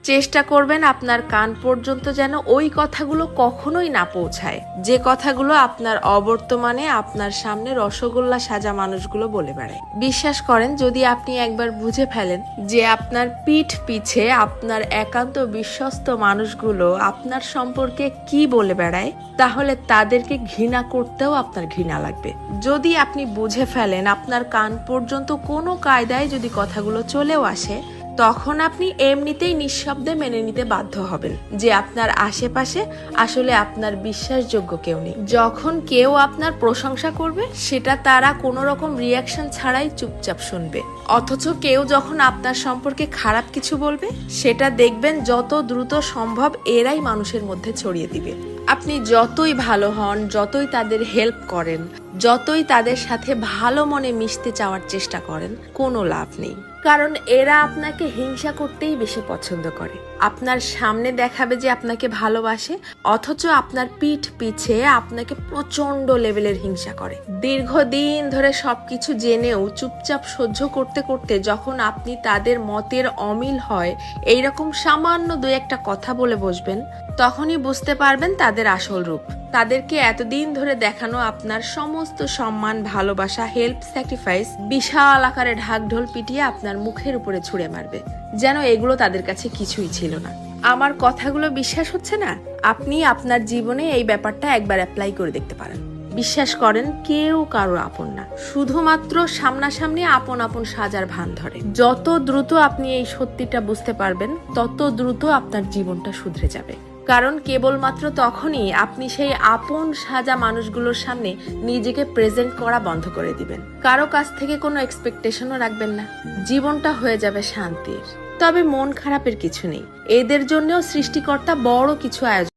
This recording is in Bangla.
চেষ্টা করবেন আপনার কান পর্যন্ত যেন ওই কথাগুলো কখনোই না পৌঁছায়, যে কথাগুলো আপনার অবর্তমানে আপনার সামনে রসগোল্লা সাজা মানুষগুলো বলে বেড়ায়। বিশ্বাস করেন, যদি আপনি একবার বুঝে ফেলেন যে আপনার পিঠ পিছে আপনার একান্ত বিশ্বস্ত মানুষগুলো আপনার সম্পর্কে কি বলে বেড়ায়, তাহলে তাদেরকে ঘৃণা করতেও আপনার ঘৃণা লাগবে। যদি আপনি বুঝে ফেলেন আপনার কান পর্যন্ত কোনো কায়দায় যদি কথাগুলো চলেও আসে, তখন আপনি এমনিতেই নিঃশব্দে মেনে নিতে বাধ্য হবেন যে আপনার আশেপাশে আসলে আপনার বিশ্বাসযোগ্য কেউ নেই। যখন কেউ আপনার প্রশংসা করবে, সেটা তারা কোনো রকম রিয়াকশন ছাড়াই চুপচাপ শুনবে। অথচ কেউ যখন আপনার সম্পর্কে খারাপ কিছু বলবে, সেটা দেখবেন যত দ্রুত সম্ভব এরাই মানুষের মধ্যে ছড়িয়ে দিবে। আপনি যতই ভালো হন, যতই তাদের হেল্প করেন, যতই তাদের সাথে ভালো মনে মিশতে চাওয়ার চেষ্টা করেন, কোনো লাভ নেই। কারণ এরা আপনাকে হিংসা করতেই বেশি পছন্দ করে। আপনার সামনে দেখাবে যে আপনাকে ভালোবাসে, অথচ আপনার পিঠ পিছে আপনাকে প্রচন্ড লেভেলের হিংসা করে। দীর্ঘদিন ধরে সবকিছু জেনেও চুপচাপ সহ্য করতে করতে যখন আপনি তাদের মতের অমিল হয় এইরকম সামান্য দুই একটা কথা বলে বসবেন, তখনই বুঝতে পারবেন তাদের আসল রূপ। তাদেরকে এতদিন ধরে দেখানো আপনার সমস্ত সম্মান, ভালোবাসা, হেল্প, স্যাক্রিফাইস বিশাল আকারে ঢাকঢোল পিটিয়ে আপনার মুখের উপরে ছুঁড়ে মারবে, যেন এগুলো তাদের কাছে কিছুই ছিল না। আমার কথাগুলো বিশ্বাস হচ্ছে না? আপনি আপনার জীবনে এই ব্যাপারটা একবার অ্যাপ্লাই করে দেখতে পারেন। বিশ্বাস করেন, কেউ কারো আপন না, শুধুমাত্র সামনাসামনি আপন আপন সাজার ভান ধরে। যত দ্রুত আপনি এই সত্যিটা বুঝতে পারবেন, তত দ্রুত আপনার জীবনটা শুধরে যাবে। কারণ কেবলমাত্র তখনই আপনি সেই আপন সাজা মানুষগুলোর সামনে নিজেকে প্রেজেন্ট করা বন্ধ করে দিবেন। কারো কাছ থেকে কোনো এক্সপেকটেশনও রাখবেন না। জীবনটা হয়ে যাবে শান্তির। তবে মন খারাপের কিছু নেই, এদের জন্যও সৃষ্টিকর্তা বড় কিছু আয়োজন